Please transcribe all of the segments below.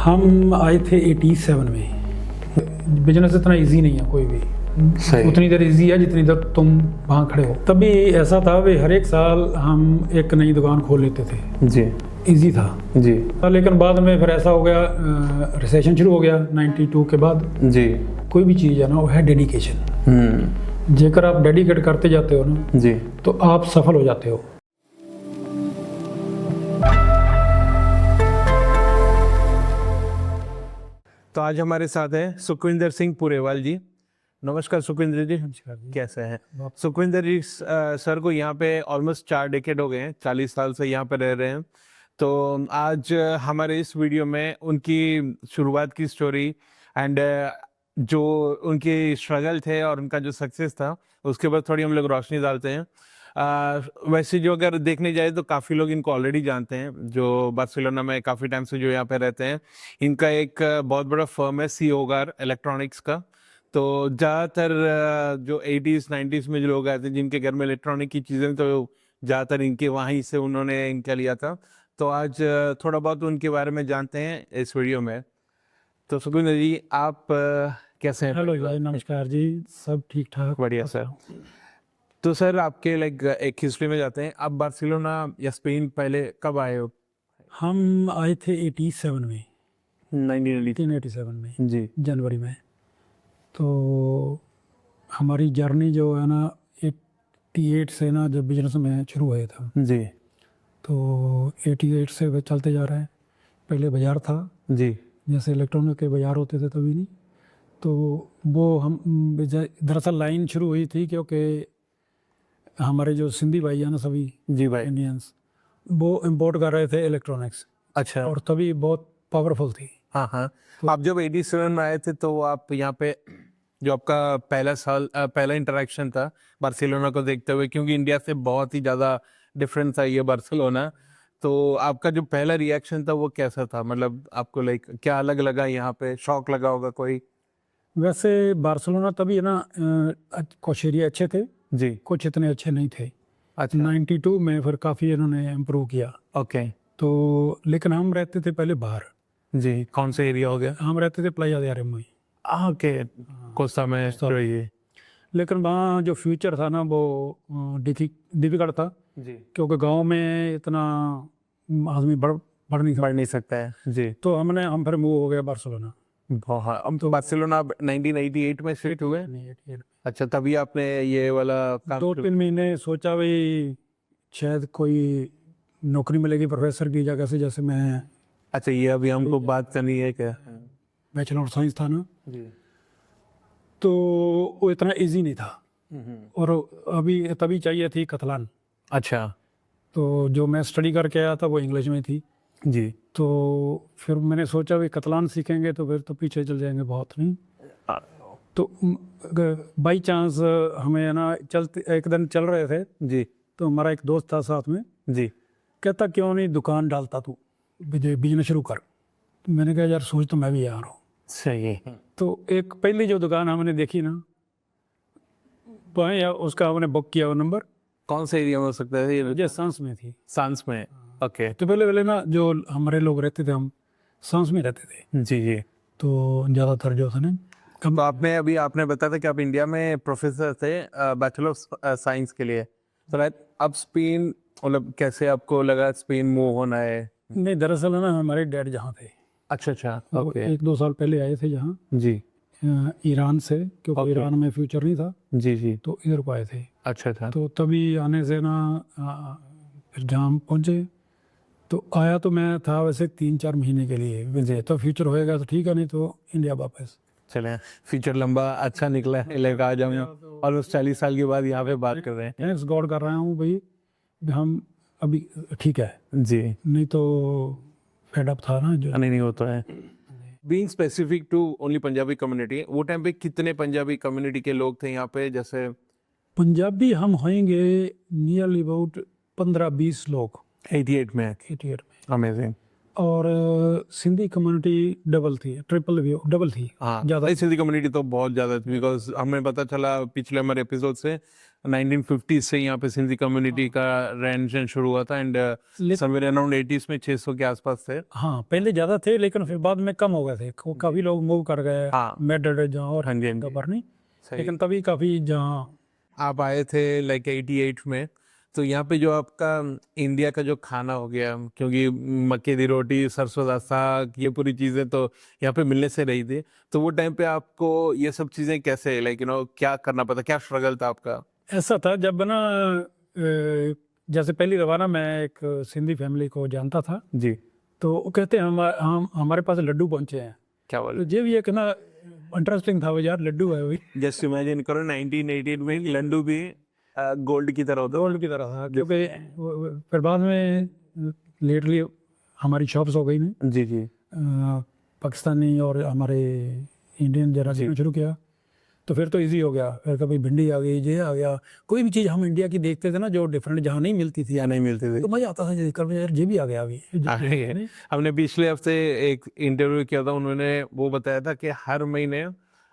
हम आए थे 87 में। बिजनेस इतना इजी नहीं है कोई भी, उतनी देर इजी है जितनी देर तुम वहाँ खड़े हो। तभी ऐसा था कि हर एक साल हम एक नई दुकान खोल लेते थे जी, इजी था जी। लेकिन बाद में फिर ऐसा हो गया, रिसेशन शुरू हो गया 92 के बाद जी। कोई भी चीज़ है ना, वो है डेडिकेशन। जेकर आप डेडिकेट करते जाते हो ना जी, तो आप सफल हो जाते हो। तो आज हमारे साथ हैं सुखविंदर सिंह पुरेवाल जी। नमस्कार सुखविंदर जी। नमस्कार जी, कैसे हैं? सुखविंदर जी सर को यहाँ पे ऑलमोस्ट 4 डेकेड हो गए हैं, 40 साल से यहाँ पे रह रहे हैं। तो आज हमारे इस वीडियो में उनकी शुरुआत की स्टोरी एंड जो उनके स्ट्रगल थे और उनका जो सक्सेस था उसके ऊपर थोड़ी हम लोग रोशनी डालते हैं। वैसे जो अगर देखने जाए तो काफ़ी लोग इनको ऑलरेडी जानते हैं, जो बार्सिलोना में काफ़ी टाइम से जो यहाँ पे रहते हैं। इनका एक बहुत बड़ा फर्म है सीओगार इलेक्ट्रॉनिक्स का। तो ज़्यादातर जो 80s 90s में जो लोग आए थे जिनके घर में इलेक्ट्रॉनिक की चीज़ें, तो ज़्यादातर इनके वहीं से उन्होंने इनका लिया था। तो आज थोड़ा बहुत उनके बारे में जानते हैं इस वीडियो में। तो सुखविंदर जी आप कैसे हैं? हेलो भाई, नमस्कार जी, सब ठीक ठाक, बढ़िया सर। तो सर आपके लाइक एक हिस्ट्री में जाते हैं, आप बार्सिलोना या स्पेन पहले कब आए हो? हम आए थे 87 में, 1987 में जी, जनवरी में। तो हमारी जर्नी जो है ना 88 से ना, जब बिजनेस में शुरू हुए था जी, तो 88 से वे चलते जा रहे हैं। पहले बाज़ार था जी, जैसे इलेक्ट्रॉनिक के बाज़ार होते थे तभी नहीं, तो वो हम दरअसल लाइन शुरू हुई थी क्योंकि हमारे जो सिंधी भाई हैं ना, सभी जी भाई, इंडियंस, वो इम्पोर्ट कर रहे थे इलेक्ट्रॉनिक्स, अच्छा, और तभी बहुत पावरफुल थी। हाँ हाँ। तो आप जब 87 में आए थे तो आप यहाँ पे जो आपका पहला साल पहला इंटरेक्शन था बार्सिलोना को देखते हुए, क्योंकि इंडिया से बहुत ही ज़्यादा डिफरेंस है ये बार्सिलोना, तो आपका जो पहला रिएक्शन था वो कैसा था? मतलब आपको लाइक क्या अलग लगा यहाँ पे, शॉक लगा होगा कोई? वैसे बार्सिलोना तभी है ना, कुछ एरिया अच्छे थे जी, कुछ इतने अच्छे नहीं थे। अच्छा, 92 में फिर काफ़ी इन्होंने इम्प्रूव किया। ओके तो लेकिन हम रहते थे पहले बाहर, जी। कौन सा एरिया हो गया? हम रहते थे प्लाजा दे आरएम में। ओके, कोस्टा में तो ये लेकिन वहाँ जो फ्यूचर था ना वो डिफिकल्ट था, जी, क्योंकि गांव में इतना आदमी बढ़ नहीं बढ़ नहीं सकता है जी। तो हम फिर मूव हो गया बार्सिलोना। बहुत, अब तो बार्सिलोना 1988 में शिफ्ट हुए? अच्छा, तभी आपने ये वाला काम 2-3 महीने सोचा भाई शायद कोई नौकरी मिलेगी प्रोफेसर की जगह से, जैसे मैं अच्छा, ये अभी हमको बात करनी है क्या? बैचलर ऑफ साइंस था ना, जी, तो वो इतना इजी नहीं था, और अभी तभी चाहिए थी कतलान। अच्छा तो जो मैं स्टडी करके आया था वो इंग्लिश में थी, जी, तो फिर मैंने सोचा भी कतलान सीखेंगे तो फिर तो पीछे चल जाएंगे बहुत, नहीं। तो बाई चांस हमें है ना, चलते एक दिन चल रहे थे जी, तो हमारा एक दोस्त था साथ में, जी, कहता क्यों नहीं दुकान डालता तू, बिजनेस शुरू कर। तो मैंने कहा यार सोच तो मैं भी आ रहा हूँ। सही है। तो एक पहली जो दुकान हमने देखी ना, या उसका हमने बुक किया वो नंबर, कौन से एरिया में हो सकता है ये? ये सांस में थी। सांस में, ओके तो पहले पहले ना जो हमारे लोग रहते थे, हम सांस में रहते थे, जी जी। तो ज़्यादातर जो था ना तो आपने अभी आपने बताया था कि आप इंडिया में प्रोफेसर थे बैचलर ऑफ साइंस के लिए, तो अब स्पेन, मतलब कैसे आपको लगा स्पेन मूव होना है? नहीं, दरअसल है ना हमारे डैड जहाँ थे, अच्छा अच्छा, वो ओके 1-2 साल पहले आए थे यहाँ, जी, ईरान से, क्योंकि ओके, ईरान में फ्यूचर नहीं था जी जी, तो इधर को आए थे। अच्छा था, तो तभी आने से ना फिर जहाँ हम पहुँचे, तो आया तो मैं था वैसे 3-4 महीने के लिए विजय, तो फ्यूचर होएगा तो ठीक है, नहीं तो इंडिया वापस। चले फ्यूचर लंबा अच्छा निकला है, लेकर आ जाऊँ ऑलमोस्ट 40 साल के बाद यहाँ पे बात कर रहे हैं। थैंक्स गॉड कर रहा हूँ भाई, हम अभी ठीक है, जी, नहीं तो फेडअप था ना जो। नहीं होता है। Being specific to only Punjabi community, वो टाइम पे कितने पंजाबी कम्युनिटी के लोग थे यहाँ पे? जैसे पंजाबी हम होंगे नियरली अबाउट 15-20 लोग 88 में। 88 में। अमेजिंग। और सिंधी कम्युनिटी डबल थी हाँ ज़्यादा। सिंधी कम्युनिटी तो बहुत ज़्यादा थी, बिकॉज हमें पता चला पिछले हमारे एपिसोड से 1950 से यहाँ पे सिंधी कम्युनिटी का रहन सहन शुरू हुआ था, एंड समवेयर अराउंड 80s में 600 के आसपास थे। हाँ पहले ज़्यादा थे, लेकिन फिर बाद में कम हो गए थे, काफ़ी लोग मूव कर गए हाँ। मेडड जहाँ और हाँ जी, हाँ जी। गबरनी, सही। लेकिन तभी काफ़ी जहाँ आप आए थे लाइक 88 में, तो यहाँ पे जो आपका इंडिया का जो खाना हो गया, क्योंकि मक्के दी रोटी, सरसों दा साग, ये पूरी चीज़ें तो यहाँ पे मिलने से रही थी, तो वो टाइम पे आपको ये सब चीज़ें कैसे लाइक क्या करना पड़ा, क्या स्ट्रगल था आपका? ऐसा था जब ना जैसे पहली रवाना मैं एक सिंधी फैमिली को जानता था, जी। तो वो कहते हैं हम हमारे पास लड्डू पहुँचे हैं। क्या तो बोले? ये भी एक ना इंटरेस्टिंग था, वो यार लड्डू है वही जस्ट इमेजिन करो 1988 में लड्डू भी गोल्ड की तरह होता। गोल्ड की तरह था, क्योंकि फिर बाद में लेटली हमारी शॉप्स हो गई ना, जी जी। पाकिस्तानी और हमारे इंडियन जरा जी। देखना शुरू किया, तो फिर तो इजी हो गया। फिर कभी भिंडी आ गई, ये आ गया, कोई भी चीज़ हम इंडिया की देखते थे ना जो डिफरेंट जहाँ नहीं मिलती थी या नहीं मिलते थे तो मज़ा आता था ये देखकर, यार ये भी आ गया अभी। आ रही है। हमने पिछले हफ्ते एक इंटरव्यू किया था, उन्होंने वो बताया था कि हर महीने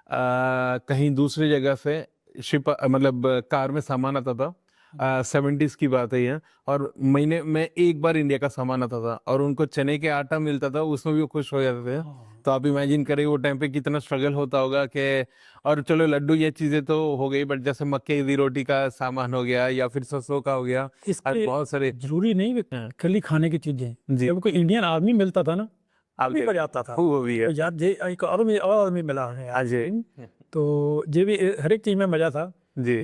कहीं दूसरी जगह से शिप मतलब कार में सामान आता था। 70s की बात है ये, और महीने में एक बार इंडिया का सामान आता था, और उनको चने के आटा मिलता था, उसमें भी वो खुश हो जाते थे। तो आप इमेजिन करें वो टाइम पे कितना स्ट्रगल होता होगा कि, और चलो लड्डू ये चीजें तो हो गई, बट जैसे मक्के की रोटी का सामान हो गया या फिर सरसों का हो गया, और इसके बहुत सारे जरूरी नहीं खाली खाने की चीज़ें, जी। जब कोई इंडियन आदमी मिलता था ना आप भी मजा आता था। वो भी है। तो यार ये एक और आदमी मिला है आज, तो ये भी हर एक चीज़ में मज़ा था जी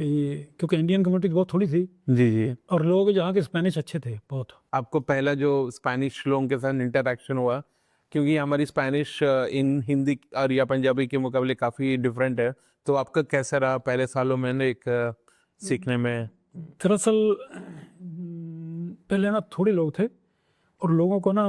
क्योंकि इंडियन कम्युनिटी बहुत थोड़ी थी, जी जी। और लोग यहाँ के स्पेनिश अच्छे थे बहुत। आपको पहला जो स्पेनिश लोगों के साथ इंटरेक्शन हुआ, क्योंकि हमारी स्पेनिश इन हिंदी और या पंजाबी के मुकाबले काफ़ी डिफरेंट है, तो आपका कैसा रहा पहले सालों में एक सीखने में? दरअसल पहले ना थोड़े लोग थे, और लोगों को ना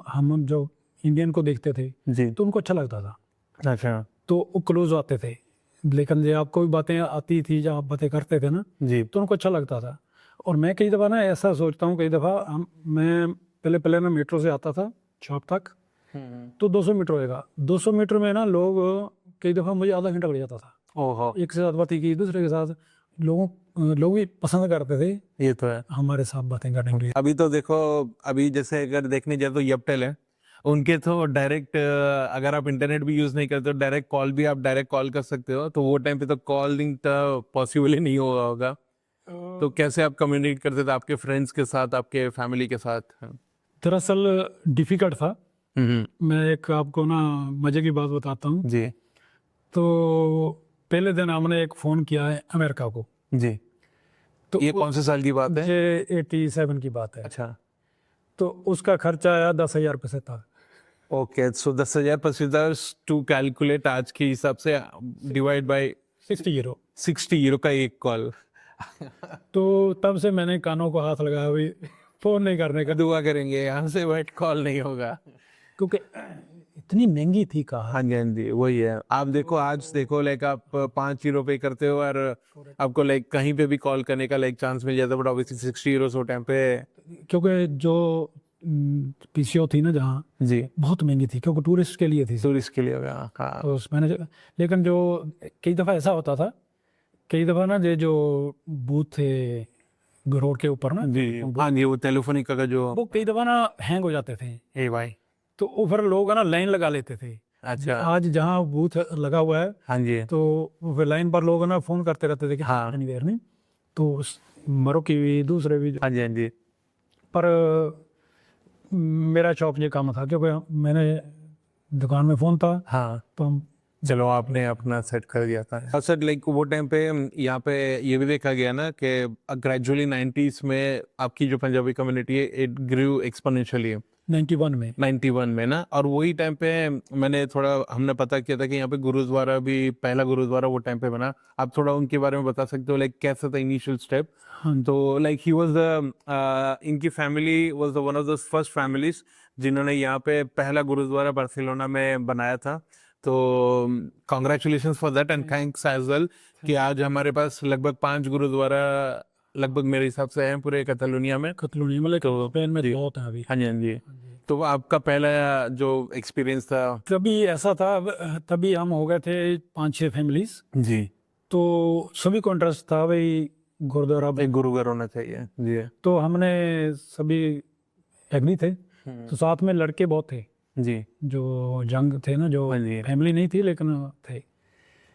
हम जो इंडियन को देखते थे जी। तो उनको अच्छा लगता था, अच्छा। तो वो क्लोज आते थे। लेकिन जब आपको भी बातें आती थी, जब आप बातें करते थे ना, जी तो उनको अच्छा लगता था। और मैं कई दफ़ा ना ऐसा सोचता हूँ, कई दफ़ा मैं पहले ना मेट्रो से आता था शॉप तक, तो 200 मीटर होएगा, 200 मीटर में ना लोग कई दफ़ा मुझे आधा घंटा लग जाता था। ओहो। एक के साथ बातें की, दूसरे के साथ, लोग भी पसंद करते थे ये तो है। हमारे साथ बातें करने के लिए। अभी तो देखो, अभी जैसे अगर देखने जाए तो यपटेल है, उनके तो डायरेक्ट अगर आप इंटरनेट भी यूज नहीं करते तो डायरेक्ट कॉल भी आप डायरेक्ट कॉल कर सकते हो, तो वो टाइम पे तो कॉलिंग तो पॉसिबल ही नहीं हुआ होगा। तो कैसे आप कम्युनिकेट करते थे आपके फ्रेंड्स के साथ, आपके फैमिली के साथ? दरअसल डिफ़िकल्ट था। मैं एक आपको ना मज़े की बात बताता हूँ। जी तो पहले दिन हमने एक फ़ोन किया है अमेरिका को, जी। तो ये कौन से साल की बात है? ये 87 की बात है। अच्छा। तो उसका खर्चा आया 10,000 पैसे था। Okay, so 10,000 passengers to calculate आज के हिसाब से डिवाइड बाय 60 यूरो। 60 यूरो का एक कॉल। तो तब से मैंने कानों को हाथ लगाया, भाई फ़ोन नहीं करने का, दुआ करेंगे यहाँ से वेट कॉल नहीं होगा, क्योंकि इतनी महंगी थी कहा। हाँ जी हाँ जी, वही है। आप देखो आज देखो लाइक आप 5 यूरो पे करते हो, और आपको लाइक कहीं पे भी कॉल करने का लाइक चांस मिल जाता है, बट ऑब्वियसली 60 यूरो उस टाइम पे। क्योंकि जो पीसीओ थी ना जहाँ, जी बहुत महंगी थी, क्योंकि टूरिस्ट के लिए थी। टूरिस्ट के लिए होगा। हाँ तो मैंने लेकिन जो कई दफ़ा ऐसा होता था, कई दफ़ा ना ये जो बूथ थे रोड के ऊपर ना, जी हाँ जी, वो टेलीफोनिक का जो वो कई दफ़ा ना हैंग हो जाते थे, ए भाई। तो वो फिर लोग ना लाइन लगा लेते थे। अच्छा। आज जहाँ बूथ लगा हुआ है, हाँ जी तो वो फिर लाइन पर लोग ना फ़ोन करते रहते थे कि हाँ। नहीं, तो मरोक्की भी दूसरे भी, हाँ जी हाँ जी। पर मेरा शॉप ये काम था, क्योंकि मैंने दुकान में फ़ोन था, हाँ तो हम चलो आपने अपना सेट कर दिया था। और सर लाइक वो टाइम पे यहाँ पे ये भी देखा गया ना कि ग्रेजुअली 90s में आपकी जो पंजाबी कम्युनिटी है इट ग्रू एक्सपोनेंशियली 91 में ना, और वही टाइम पे मैंने थोड़ा हमने पता किया था कि यहाँ पे गुरुद्वारा भी, पहला गुरुद्वारा वो टाइम पे बना। आप थोड़ा उनके बारे में बता सकते हो लाइक कैसा था इनिशियल स्टेप? हाँ। तो लाइक ही वाज द इनकी family was one of the first families जिन्होंने यहाँ पे पहला गुरुद्वारा बार्सिलोना में बनाया था। तो congratulation for that and thanks as well कि आज हमारे पास लगभग 5 गुरुद्वारा लगभग मेरे हिसाब से हैं पूरे कैटालोनिया में। कतलूनी मतलब स्पेन में बहुत है अभी। हाँ जी, हाँ जी। तो आपका पहला जो एक्सपीरियंस था? तभी ऐसा था, तभी हम हो गए थे 5-6 फैमिलीज, जी। तो सभी को इंटरेस्ट था भाई गुरुद्वारा एक गुरुघर होना चाहिए जी। तो हमने सभी एग्री थे। तो साथ में लड़के बहुत थे जी जो जंग थे ना, जो हाँ जी। फैमिली नहीं थी लेकिन थे।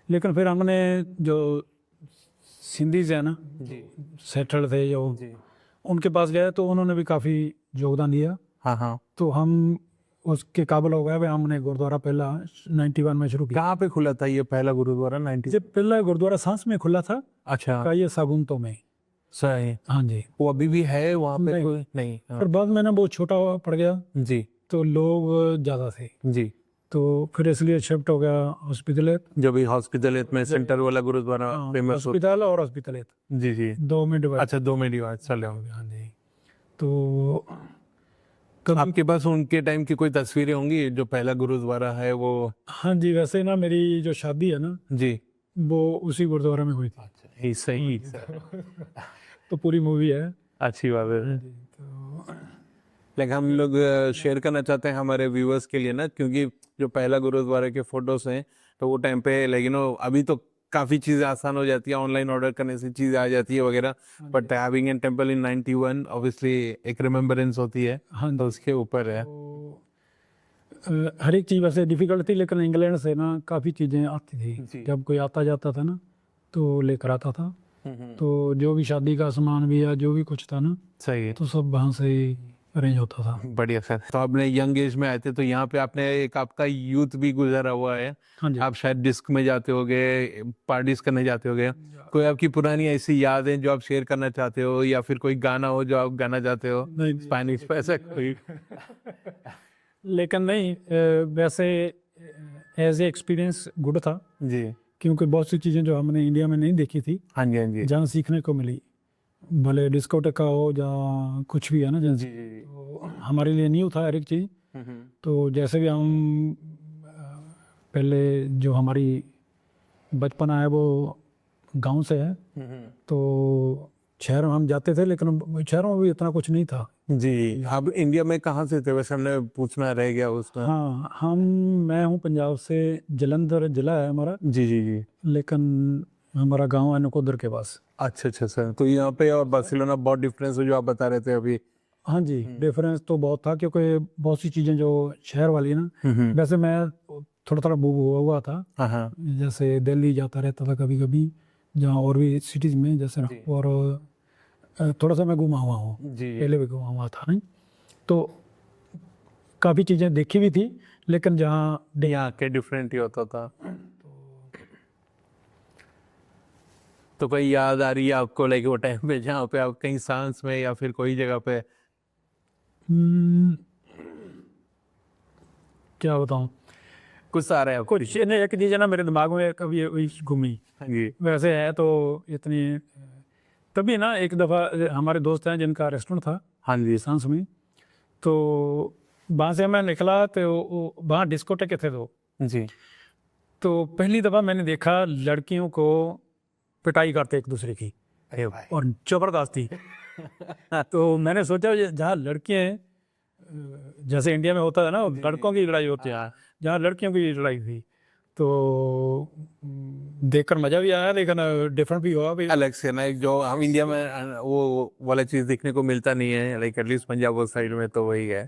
लेकिन फिर हमने जो सिंधीज है ना, जी सेटल्ड थे जो, जी। उनके पास गए तो उन्होंने भी काफ़ी योगदान दिया। हाँ हाँ। तो हम उसके काबिल हो गए भाई। हमने गुरुद्वारा पहला 91 में शुरू किया। कहाँ पे खुला था ये पहला गुरुद्वारा? 90? जब पहला गुरुद्वारा सांस में खुला था अच्छा का, ये सागुंतो में। सही। हाँ जी। वो अभी भी है वहाँ पे? नहीं। कोई नहीं। हाँ। पर बाद में ना बहुत छोटा पड़ गया जी तो लोग ज़्यादा थे, जी। तो फिर इसलिए शिफ्ट हो गया हॉस्पिटल। जो भी हॉस्पिटल में सेंटर वाला गुरुद्वारा फेमस हो। हॉस्पिटल और हॉस्पिटल जी जी। 2 में डिवाइड। अच्छा, 2 में डिवाइड चले होंगे। हाँ जी। तो कभी, आपके पास उनके टाइम की कोई तस्वीरें होंगी जो पहला गुरुद्वारा है वो? हाँ जी, वैसे ना मेरी जो शादी है ना जी। वो उसी गुरुद्वारा में हुई थी। अच्छा ये सही। तो पूरी मूवी है। अच्छी बात है। तो लेकिन हम लोग शेयर करना चाहते हैं हमारे व्यूअर्स के लिए ना, क्योंकि जो पहला गुरुद्वारे के फोटोज हैं तो वो टाइम पे लेकिन अभी तो काफ़ी चीज़ें आसान हो जाती है, ऑनलाइन ऑर्डर करने से चीज़ें आ जाती है वगैरह, but having an temple in 91 obviously एक रिमेम्बरेंस होती है। हाँ तो उसके ऊपर है। तो हर एक चीज़ वैसे डिफ़िकल्ट थी, लेकिन इंग्लैंड से ना काफ़ी चीज़ें आती जी। थी। जब कोई आता जाता था ना तो लेकर आता था। तो जो भी शादी का सामान भी या जो भी कुछ था ना, सही है। तो सब वहाँ से अरेंज होता था। बढ़िया सर। तो आपने यंग एज में आए थे तो यहाँ पे आपने एक आपका यूथ भी गुजरा हुआ है। हाँ जी। आप शायद डिस्क में जाते होगे, पार्टीज करने जाते होगे। कोई आपकी पुरानी ऐसी यादें जो आप शेयर करना चाहते हो, या फिर कोई गाना हो जो आप गाना चाहते हो नहीं, स्पेनिश पे, ऐसा कोई? लेकिन नहीं, वैसे एज ए एक्सपीरियंस गुड था, जी। क्योंकि बहुत सी चीज़ें जो हमने इंडिया में नहीं देखी थी हाँ जी, हाँ जी। जहाँ सीखने को मिली, भले डिस्कोटेक का हो या कुछ भी है ना, जैसे जी जी। तो हमारे लिए न्यू था हर एक चीज़। तो जैसे भी हम पहले जो हमारी बचपना है वो गांव से है, तो शहरों में हम जाते थे, लेकिन शहरों में भी इतना कुछ नहीं था। जी। आप इंडिया में कहाँ से थे वैसे? हमने पूछना रह गया उसमें। हाँ, मैं हूँ पंजाब से, जलंधर जिला है हमारा, जी जी जी। लेकिन हमारा गांव है नकोदर के पास। अच्छा अच्छा सर। तो यहाँ पे और बार्सिलोना बहुत डिफरेंस है जो आप बता रहे थे अभी। हाँ जी, डिफरेंस तो बहुत था, क्योंकि बहुत सी चीज़ें जो शहर वाली ना, वैसे मैं थोड़ा थोड़ा मूव हुआ था। हाँ हाँ। जैसे दिल्ली जाता रहता था कभी कभी, जहाँ और भी सिटीज़ में जैसे, और थोड़ा सा मैं घुमा हुआ हूँ, जी। पहले भी घुमा हुआ था नहीं, तो काफ़ी चीज़ें देखी भी थी, लेकिन जहाँ यहाँ के डिफरेंट ही होता था। तो कोई याद आ रही है आपको लाइक वो टाइम पे जहाँ पे आप कहीं सांस में या फिर कोई जगह पे? क्या बताऊँ, कुछ आ रहा है आपको? कुछ नहीं, एक चीज़ है ना मेरे दिमाग में कभी वही घूमी, हाँ जी। वैसे है तो इतनी। तभी ना एक दफ़ा हमारे दोस्त हैं जिनका रेस्टोरेंट था हाँ जी। सांस में, तो वहाँ से मैं निकला तो वहाँ डिस्कोटेक थे जी। तो पहली दफ़ा मैंने देखा लड़कियों को पिटाई करते एक दूसरे की, अरे भाई। और जबरदस्ती। तो मैंने सोचा जहाँ लड़कियाँ हैं, जैसे इंडिया में होता है ना लड़कों की लड़ाई होती है, जहाँ लड़कियों की लड़ाई थी, तो देखकर मजा भी आया, लेकिन डिफरेंट भी हुआ भी। अलग से ना, एक जो हम इंडिया में वो वाला चीज देखने को मिलता नहीं है, लाइक एटलीस्ट पंजाब उस साइड में तो वही है।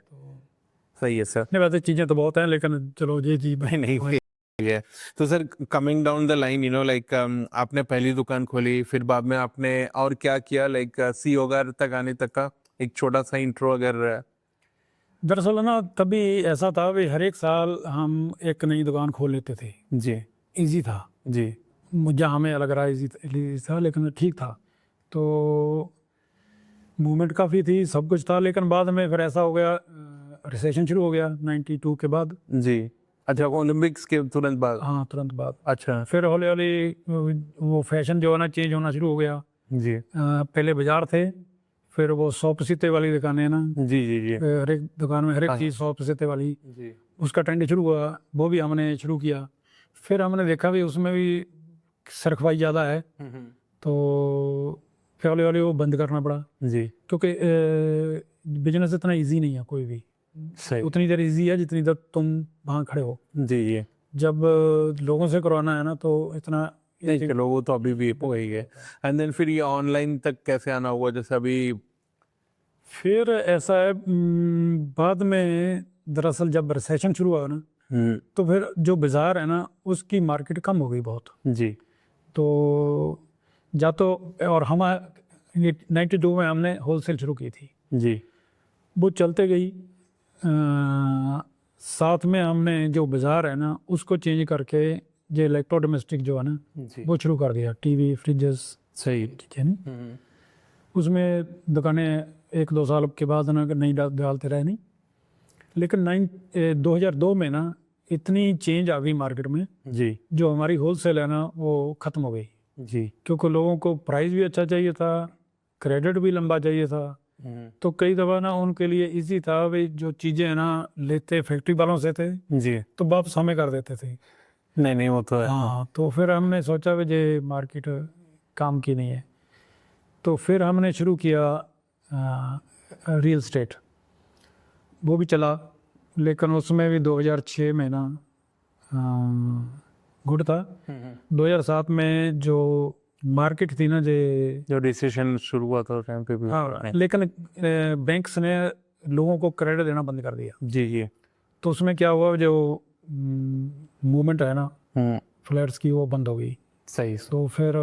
सही है सर। नहीं, वैसे चीज़ें तो बहुत हैं, लेकिन चलो ये चीज़ नहीं नहीं वही है। तो sir coming down the line like आपने पहली दुकान खोली, फिर बाद में आपने और क्या किया, लाइक सी होगर तक आने तक का एक छोटा सा इंट्रो अगर। दरअसल ना तभी ऐसा था भी हर एक साल हम एक नई दुकान खोल लेते थे। जी इजी था जी। मुझे, हमें लग रहा है इजी था, लेकिन ठीक था। तो मूवमेंट काफ़ी थी, सब कुछ था, लेकिन बाद में फिर ऐसा हो गया, रिसेशन शुरू हो गया 92 के बाद। जी। अच्छा, ओलंपिक्स के तुरंत बाद? हाँ, तुरंत बाद। अच्छा। फिर हौली हौली वो फैशन जो है ना चेंज होना शुरू हो गया। जी पहले बाजार थे, फिर वो 100 वाली दुकानें ना, जी जी जी। हर एक दुकान में हर एक हाँ। चीज़ 100 वाली, जी। उसका ट्रेंड शुरू हुआ, वो भी हमने शुरू किया। फिर हमने देखा भी उसमें भी सरखवाई ज़्यादा है, तो फिर हौली हौली वो बंद करना पड़ा, जी क्योंकि बिजनेस इतना इजी नहीं है कोई भी। सही। उतनी देर इजी है जितनी देर तुम वहाँ खड़े हो। जी जी जब लोगों से करवाना है ना तो इतना नहीं, चलो वो तो अभी भी हो ही है। एंड देन फिर ये ऑनलाइन तक कैसे आना हुआ, जैसे अभी? फिर ऐसा है, बाद में दरअसल जब रिसेशन शुरू हुआ ना तो फिर जो बाज़ार है ना उसकी मार्केट कम हो गई बहुत। जी तो या तो, और हम 92 में हमने होलसेल शुरू की थी, जी वो चलते गई। साथ में हमने जो बाज़ार है ना उसको चेंज करके जो इलेक्ट्रो डोमेस्टिक जो है ना जी वो शुरू कर दिया, टीवी फ्रिजेस सही। ठीक है ना। उसमें दुकानें 1-2 साल के बाद ना नहीं डालते रहे नहीं, लेकिन 2002 में ना इतनी चेंज आ गई मार्केट में, जी जो हमारी होलसेल है ना वो ख़त्म हो गई, जी क्योंकि लोगों को प्राइस भी अच्छा चाहिए था, क्रेडिट भी लंबा चाहिए था। तो कई दफ़ा ना उनके लिए इजी था भाई, जो चीज़ें है ना लेते फैक्ट्री वालों से थे जी तो वापस हमें कर देते थे। नहीं नहीं वो तो है। हाँ, तो फिर हमने सोचा कि ये मार्केट काम की नहीं है, तो फिर हमने शुरू किया रियल स्टेट। वो भी चला, लेकिन उसमें भी 2006 में ना गुड था। 2007 में जो मार्केट थी ना, जो रिसेशन शुरू हुआ था उस टाइम पे भी हाँ, लेकिन बैंक्स ने लोगों को क्रेडिट देना बंद कर दिया। जी जी तो उसमें क्या हुआ, जो मूवमेंट है ना फ्लैट्स की वो बंद हो गई। सही। तो फिर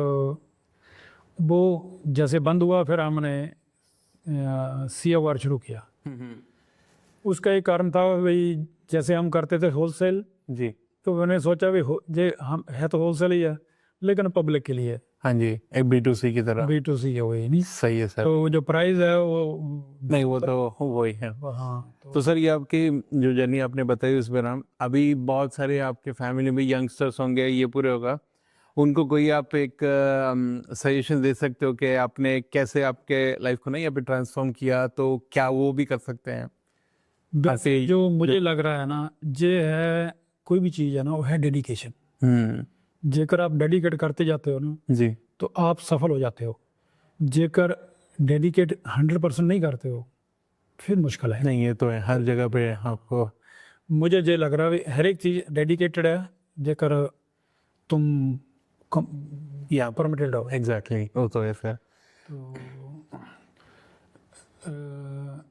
वो जैसे बंद हुआ, फिर हमने COR शुरू किया। उसका एक कारण था भाई, जैसे हम करते थे होलसेल, जी तो मैंने सोचा भाई जे हम है तो होलसेल ही है, लेकिन पब्लिक के लिए, हाँ जी, एक B2C की तरह। B2C हो गई नहीं। सही है सर। तो जो प्राइस है वो नहीं वो तो वही है। हाँ, तो सर ये आपकी जो जर्नी आपने बताई उस दौरान अभी बहुत सारे आपके फैमिली में यंगस्टर्स होंगे, ये पूरे होगा, उनको कोई आप एक सजेशन दे सकते हो कि आपने कैसे आपके लाइफ को ना यहाँ पे ट्रांसफॉर्म किया, तो क्या वो भी कर सकते हैं? ऐसे जो मुझे लग रहा है ना, ये है कोई भी चीज़ है ना वो है डेडिकेशन। जेकर आप डेडिकेट करते जाते हो ना जी तो आप सफल हो जाते हो। जेकर डेडिकेट 100% नहीं करते हो फिर मुश्किल है। नहीं ये तो है, हर जगह पे आपको मुझे ये लग रहा है हर एक चीज़ डेडिकेटेड है, जेकर तुम या परमिटेड हो। एग्जैक्टली वो तो है सर।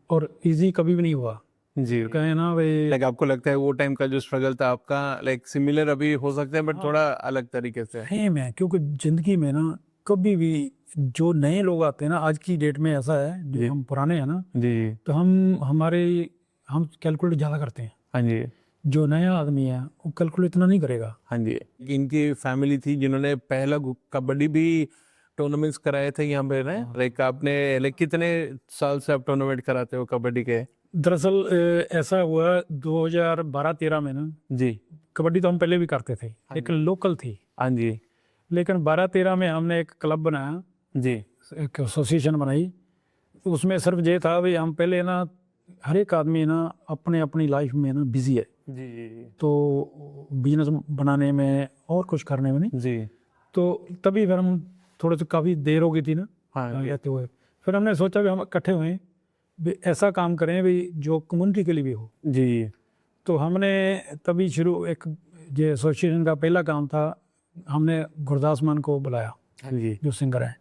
और इजी कभी भी नहीं हुआ। जी कहे ना भाई, लाइक आपको लगता है वो टाइम का जो स्ट्रगल था आपका लाइक सिमिलर अभी हो सकता है बट थोड़ा अलग तरीके से? सेम है, क्योंकि ज़िंदगी में ना कभी भी जो नए लोग आते हैं ना, आज की डेट में ऐसा है, जो हम पुराने हैं ना जी तो हम कैलकुलेट ज़्यादा करते हैं। हाँ जी जो नया आदमी है वो कैलकुलेट इतना नहीं करेगा। हाँ जी। इनकी फैमिली थी जिन्होंने पहला कबड्डी भी टूर्नामेंट्स कराए थे यहाँ पे ना, लाइक आपने लाइक कितने साल से आप टूर्नामेंट कराते हो कबड्डी के? दरअसल ऐसा हुआ 2012-13 में ना, जी कबड्डी तो हम पहले भी करते थे लेकिन लोकल थी। हाँ जी लेकिन 12-13 में हमने एक क्लब बनाया, जी एक एसोसिएशन बनाई। उसमें सिर्फ ये था भाई, हम पहले ना हर एक आदमी ना अपने अपनी लाइफ में ना बिजी है, जी जी तो बिजनेस बनाने में और कुछ करने में नहीं। जी तो तभी फिर हम थोड़े से काफ़ी देर हो गई थी ना हाँ रहते हुए, फिर हमने सोचा कि हम इकट्ठे हुए भी ऐसा काम करें भी जो कम्युनिटी के लिए भी हो। जी तो हमने तभी शुरू, एक जो एसोसिएशन का पहला काम था, हमने गुरदास मान को बुलाया हाँ जी जो सिंगर हैं।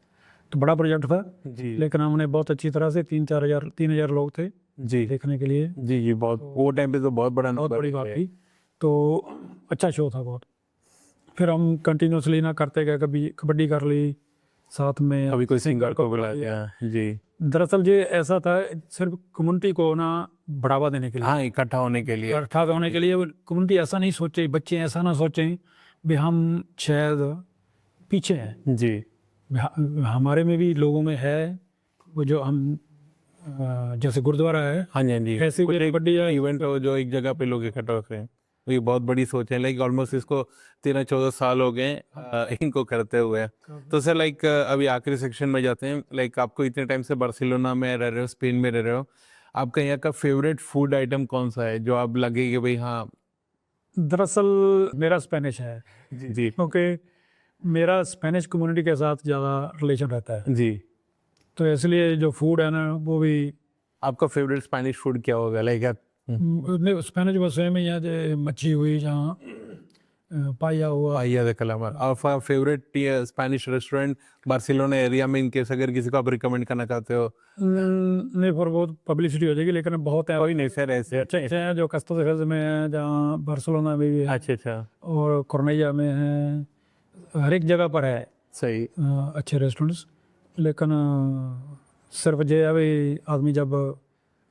तो बड़ा प्रोजेक्ट था, जी लेकिन हमने बहुत अच्छी तरह से 3-4 हज़ार लोग थे जी देखने के लिए। जी जी बहुत वो टाइम पे तो बहुत बड़ा बहुत नंबर बड़ी बात है। थी, तो अच्छा शो था बहुत। फिर हम कंटिन्यूसली ना करते गए, कभी कबड्डी कर ली साथ में, अभी कोई सिंगर को बुला दिया जी। दरअसल ये ऐसा था, सिर्फ कम्युनिटी को ना बढ़ावा देने के लिए, हाँ इकट्ठा होने के लिए। इकट्ठा होने के लिए। कम्युनिटी ऐसा नहीं सोचे, बच्चे ऐसा ना सोचें भी हम शायद पीछे हैं। जी हमारे में भी लोगों में है वो, जो हम जैसे गुरुद्वारा है हाँ जी हाँ जी ऐसे कुछ एक कबड्डी या इवेंट हो जो एक जगह पे लोग इकट्ठा होते हैं, तो ये बहुत बड़ी सोच है। लाइक ऑलमोस्ट इसको 13-14 साल हो गए इनको करते हुए। तो सर लाइक अभी आखिरी सेक्शन में जाते हैं। लाइक आपको इतने टाइम से बार्सिलोना में रह रहे हो, स्पेन में रह रहे हो, आपका यहाँ का फेवरेट फूड आइटम कौन सा है जो आप लगे कि भाई हाँ? दरअसल मेरा स्पेनिश है जी क्योंकि मेरा स्पेनिश कम्युनिटी के साथ ज़्यादा रिलेशन रहता है। जी तो इसलिए जो फूड है ना वो भी आपका फेवरेट स्पेनिश फूड क्या होगा लाइक नहीं स्पेनिश बस सेम ही है जो मच्छी हुई जहाँ पाया हुआ पाइया दे कलामर आपका favourite Spanish restaurant Barcelona area में, इनकेस अगर किसी को आप रिकमेंड करना चाहते हो? नहीं पर बहुत पब्लिसिटी हो जाएगी लेकिन बहुत है कोई नहीं सर ऐसे अच्छे हैं जो कस्टो से में है जहाँ बार्सिलोना में भी है अच्छा और कोर्नेया में है, हर एक जगह पर है सही अच्छे रेस्टोरेंट्स। लेकिन सिर्फ जो है भाई आदमी जब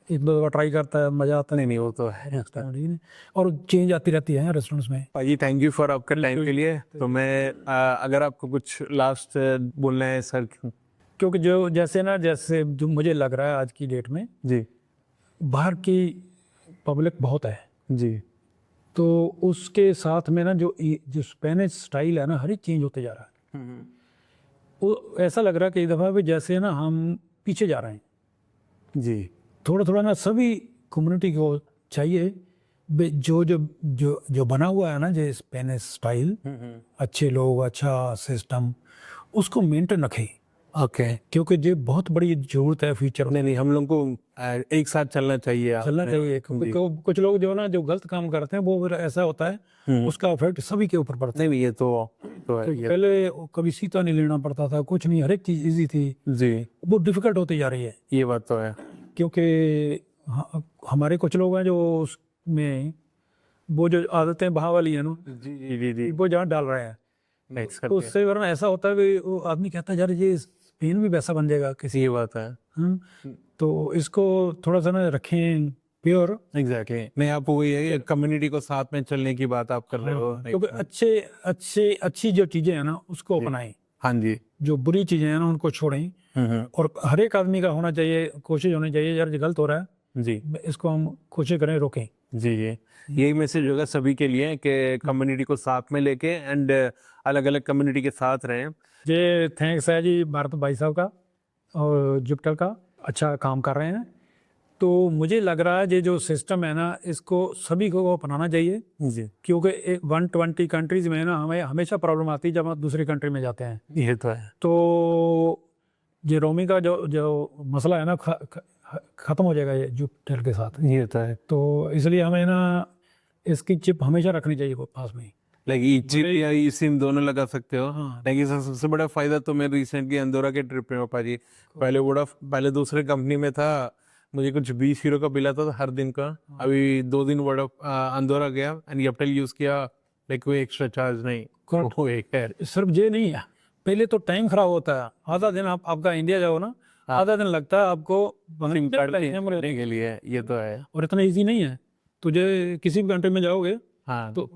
एक दो दफा ट्राई करता है मज़ा आता नहीं वो तो है है और चेंज आती रहती है रेस्टोरेंट्स में। भाई थैंक यू फॉर आपका टाइम के लिए। तो मैं अगर आपको कुछ लास्ट बोलना है सर? क्योंकि जो जैसे जो मुझे लग रहा है आज की डेट में जी बाहर की पब्लिक बहुत है जी तो उसके साथ में ना जो स्पेनिश स्टाइल है ना हर एक चेंज होते जा रहा है। वो ऐसा लग रहा है कई दफ़ा भी जैसे ना हम पीछे जा रहे हैं। जी थोड़ा थोड़ा ना सभी कम्युनिटी को चाहिए जो जो जो जो बना हुआ है ना जो स्पेनिश स्टाइल अच्छे लोग अच्छा सिस्टम उसको मेंटेन रखें। ओके क्योंकि ये बहुत बड़ी जरूरत है फ्यूचर में। नहीं हम लोग को एक साथ चलना चाहिए चलना चाहिए कुछ लोग जो ना जो गलत काम करते हैं वो फिर ऐसा होता है उसका इफेक्ट सभी के ऊपर पड़ता है। नहीं ये तो है ये पहले कभी सीता नहीं लेना पड़ता था कुछ नहीं हर एक चीज इजी थी जी वो डिफिकल्ट होती जा रही है। ये बात तो है क्योंकि हमारे कुछ लोग हैं जो उसमें वो जो आदतें बहा वाली है ना जी वो जहाँ डाल रहे हैं नेक्स्ट तो करके उससे वरना ऐसा होता है कि वो आदमी कहता है यार ये स्पेन भी वैसा बन जाएगा किसी। ये बात है तो इसको थोड़ा सा ना रखें प्योर। एग्जैक्टली नहीं आप वही है कम्युनिटी को साथ में चलने की बात आप कर रहे हो क्योंकि अच्छी जो चीजें हैं ना उसको अपनाएं हाँ जी जो बुरी चीजें हैं ना उनको छोड़ें और हर एक आदमी का होना चाहिए कोशिश होनी चाहिए यार ये गलत हो रहा है जी इसको हम कोशिश करें रोकें। जी यही मैसेज होगा सभी के लिए कि कम्युनिटी को साथ में लेके एंड अलग अलग कम्युनिटी के साथ रहें। ये थैंक्स है जी भारत भाई साहब का और जुपिटर का अच्छा काम कर रहे हैं। तो मुझे लग रहा है ये जो सिस्टम है ना इसको सभी को अपनाना चाहिए जी क्योंकि 120 कंट्रीज में ना हमें हमेशा प्रॉब्लम आती है जब हम दूसरी कंट्री में जाते हैं। ये तो है तो ये रोमिंग का जो मसला है ना ख़त्म हो जाएगा ये जुपिटर के साथ। ये तो है तो इसलिए हमें ना इसकी चिप हमेशा रखनी चाहिए पास में लाइक चिप या ई सिम दोनों लगा सकते हो। हाँ। लेकिन सबसे बड़ा फायदा तो मैं रिसेंटली अंदोरा के ट्रिप में पापा जी पहले दूसरे कंपनी में था मुझे कुछ 20 यूरो का बिल आता था हर दिन का। अभी 2 दिन अंदोरा गया एंड एयरटेल यूज किया लाइक कोई एक्स्ट्रा चार्ज नहीं। वो एक है सिर्फ ये नहीं है पहले तो टाइम खराब होता है आधा दिन आपका इंडिया जाओ ना आधा दिन लगता है आपको सिम कार्ड लेने के लिए। ये तो है और इतना इजी नहीं है तुझे किसी भी कंट्री में जाओगे हाँ तो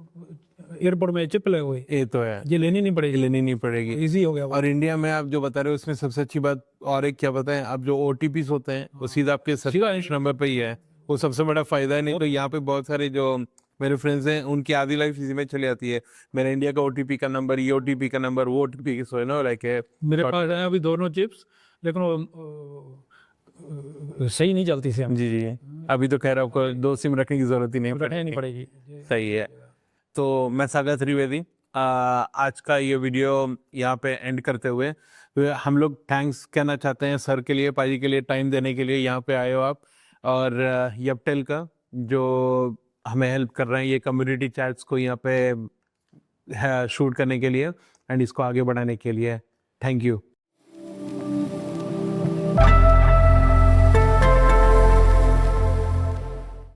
एयरपोर्ट में चिप लगे हुए ये तो है ये लेनी नहीं पड़ेगी इजी हो गया और इंडिया में आप जो बता रहे हो उसमें सबसे अच्छी बात और एक क्या बताएं आप जो OTPs होते हैं वो सीधा आपके सचिवांश नंबर पे ही है। वो सबसे बड़ा फायदा है। नहीं तो यहाँ पे बहुत सारे जो मेरे फ्रेंड्स हैं उनकी आधी लाइफ इसी में चली जाती है। मेरा इंडिया का OTP का नंबर ये OTP का नंबर वो OTP की सो ना लाइक है मेरे पास है अभी दोनों चिप्स लेकिन सही नहीं चलती से जी अभी तो कह रहा आपको 2 सिम रखने की जरूरत ही नहीं पड़ेगी। सही है। तो मैं सागर त्रिवेदी आज का ये वीडियो यहाँ पे एंड करते हुए हम लोग थैंक्स कहना चाहते हैं सर के लिए पाजी के लिए टाइम देने के लिए यहाँ पे आए हो आप और यपटेल का जो हमें हेल्प कर रहे हैं ये कम्युनिटी चैट्स को यहाँ पे शूट करने के लिए एंड इसको आगे बढ़ाने के लिए। Thank you.